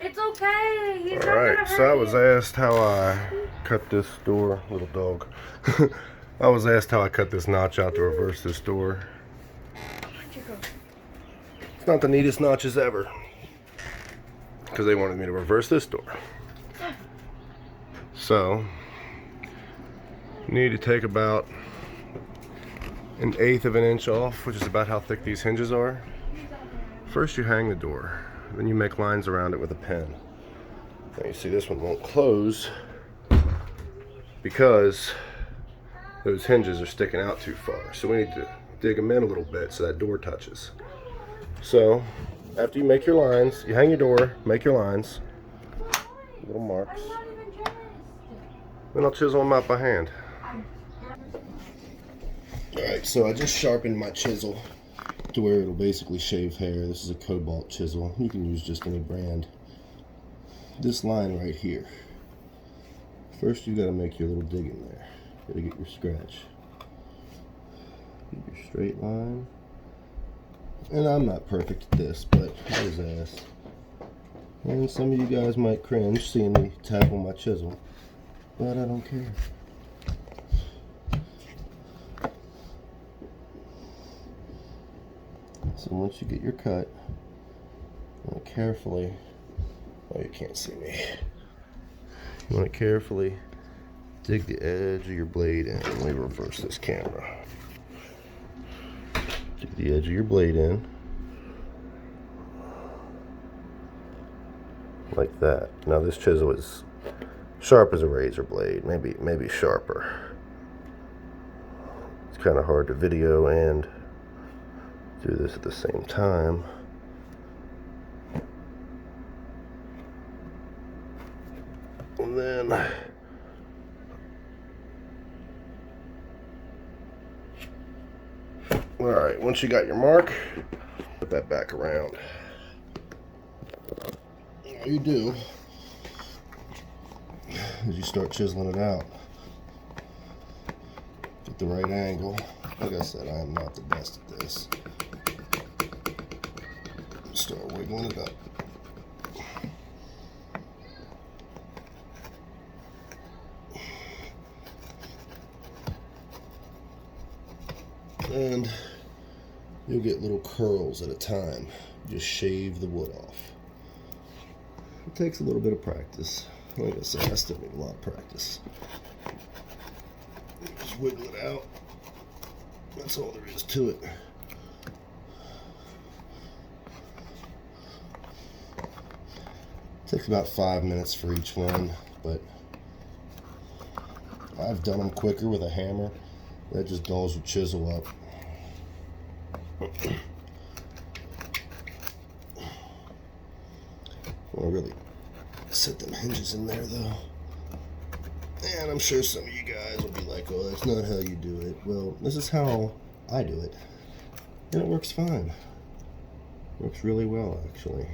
It's okay. He's not Alright, gonna so hurt I was you. asked how I cut this door. Little dog. I was asked how I cut this notch out to reverse this door. It's not the neatest notches ever, because they wanted me to reverse this door. So, you need to take about 1/8 of an inch off, which is about how thick these hinges are. First you hang the door, then you make lines around it with a pen. Now you see this one won't close because those hinges are sticking out too far. So we need to dig them in a little bit so that door touches. So after you make your lines, you hang your door, make your lines, little marks. Then I'll chisel them out by hand. Alright, so I just sharpened my chisel to where it'll basically shave hair. This is a cobalt chisel. You can use just any brand. This line right here. First you gotta make your little dig in there. Gotta get your scratch. Get your straight line. And I'm not perfect at this, but I was asked. And some of you guys might cringe seeing me tap on my chisel, but I don't care. So once you get your cut, you want to carefully, oh, you can't see me. You want to carefully dig the edge of your blade in. Let me reverse this camera. Dig the edge of your blade in. Like that. Now this chisel is sharp as a razor blade, maybe sharper. It's kind of hard to video and do this at the same time. And then alright, once you got your mark, put that back around. All you do is you start chiseling it out. Get the right angle. Like I said, I am not the best at this. Start wiggling it up. And you'll get little curls at a time. Just shave the wood off. It takes a little bit of practice. Like I said, I still need a lot of practice. Just wiggle it out. That's all there is to it. Takes about 5 minutes for each one, but I've done them quicker with a hammer. That just dulls your chisel up. Want to really set them hinges in there though. And I'm sure some of you guys will be like, oh, that's not how you do it. Well, this is how I do it. And it works fine. Works really well, actually.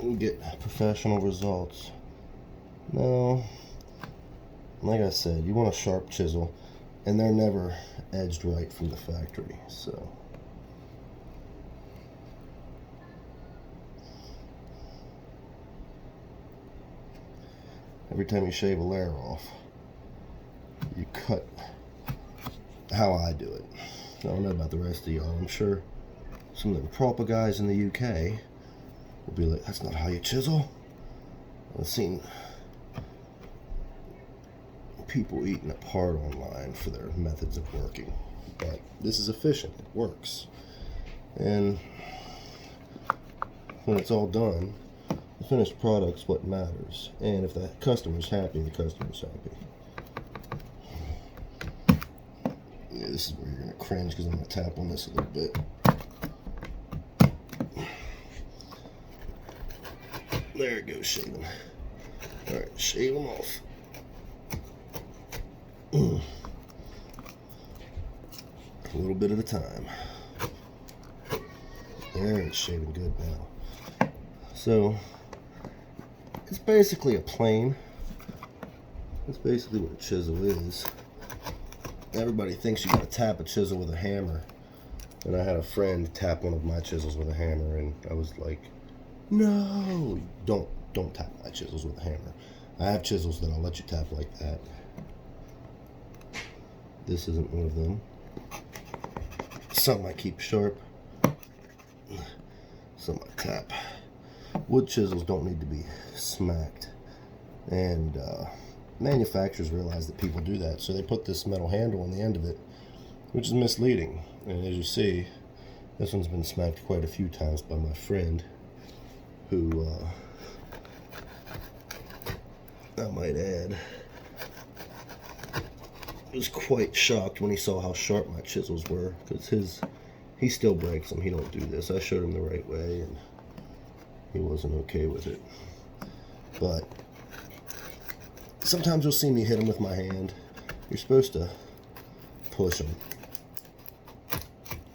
You get professional results. Now, like I said, you want a sharp chisel, and they're never edged right from the factory, so. Every time you shave a layer off, you cut how I do it. I don't know about the rest of y'all. I'm sure some of the proper guys in the UK will be like, that's not how you chisel. I've seen people eating apart online for their methods of working, but this is efficient. It works. And when it's all done, the finished product's what matters. And if the customer's happy, the customer's happy. Yeah, this is where you're going to cringe because I'm going to tap on this a little bit. There it goes, shaving. Alright, shave them off. A little bit at a time. There, it's shaving good now. So, it's basically a plane. That's basically what a chisel is. Everybody thinks you gotta tap a chisel with a hammer. And I had a friend tap one of my chisels with a hammer, and I was like, No, don't tap my chisels with a hammer. I have chisels that I'll let you tap like that. This isn't one of them. Some I keep sharp, some I tap. Wood chisels don't need to be smacked, and manufacturers realize that people do that, so they put this metal handle on the end of it, which is misleading. And as you see, this one's been smacked quite a few times by my friend, who I might add was quite shocked when he saw how sharp my chisels were, because he still breaks them. He don't do this. I showed him the right way, and he wasn't okay with it. But sometimes you'll see me hit them with my hand. You're supposed to push them.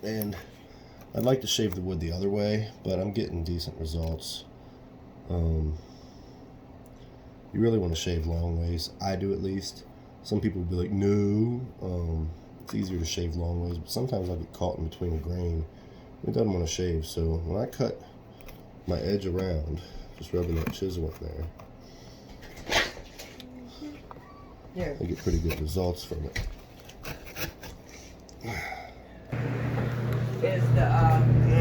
And I'd like to shave the wood the other way, but I'm getting decent results. You really want to shave long ways. I do, at least. Some people will be like, no, it's easier to shave long ways, but sometimes I get caught in between a grain. It doesn't want to shave, so when I cut my edge around, just rubbing that chisel in there, I get pretty good results from it. Is the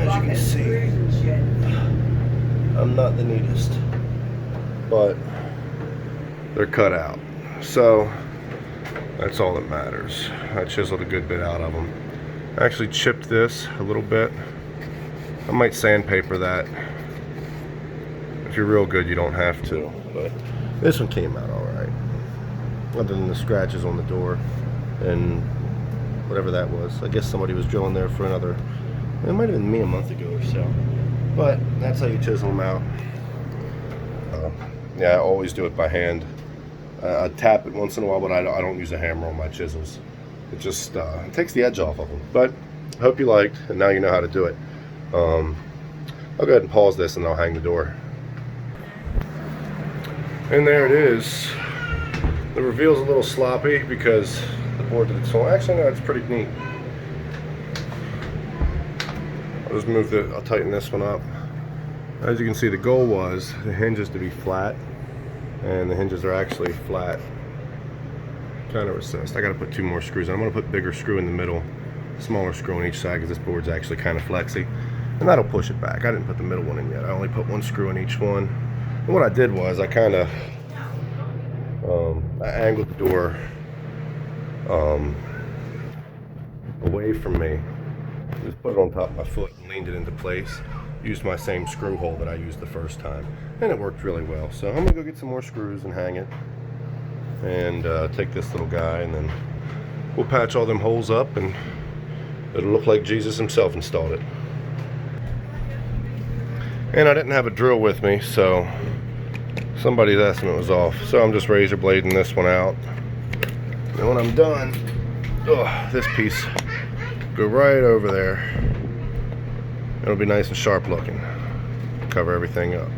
As you can see, I'm not the neatest, but they're cut out, so that's all that matters. I chiseled a good bit out of them. I actually chipped this a little bit. I might sandpaper that. If you're real good, you don't have to, but this one came out all right, other than the scratches on the door and whatever that was. I guess somebody was drilling there for another, it might have been me a month ago or so, but that's how you chisel them out. Yeah, I always do it by hand. I tap it once in a while, but I don't use a hammer on my chisels. It just it takes the edge off of them. But I hope you liked, and now you know how to do it. I'll go ahead and pause this, and I'll hang the door. And there it is. The reveal's a little sloppy because the board did it so. Actually, no, it's pretty neat. I'll tighten this one up. As you can see, the goal was the hinges to be flat, and the hinges are actually flat, kind of recessed. I got to put 2 more screws in. I'm going to put bigger screw in the middle, smaller screw on each side, because this board's actually kind of flexy, and that'll push it back. I didn't put the middle one in yet. I only put 1 screw in each one. And what I did was I kind of I angled the door away from me. Just put it on top of my foot and leaned it into place. Used my same screw hole that I used the first time, and it worked really well. So I'm gonna go get some more screws and hang it, and take this little guy, and then we'll patch all them holes up, and it'll look like Jesus himself installed it. And I didn't have a drill with me, so somebody's estimate was off. So I'm just razor blading this one out, and when I'm done, this piece go right over there. It'll be nice and sharp looking. Cover everything up.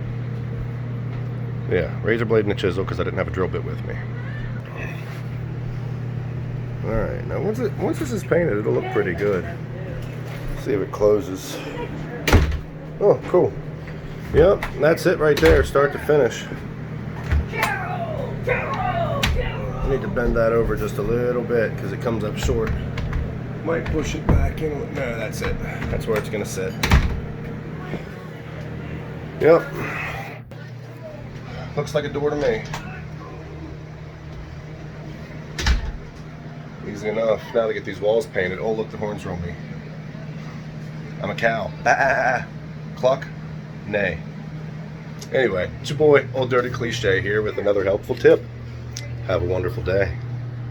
Yeah, razor blade and a chisel, because I didn't have a drill bit with me. Alright, now once this is painted, it'll look pretty good. See if it closes. Oh, cool. Yep, that's it right there, start to finish. I need to bend that over just a little bit because it comes up short. Might push it back in. No, that's it. That's where it's gonna sit. Yep. Looks like a door to me. Easy enough. Now to get these walls painted. Oh, look, the horns are on me. I'm a cow. Cluck? Nay. Anyway, it's your boy, Old Dirty Cliche here with another helpful tip. Have a wonderful day.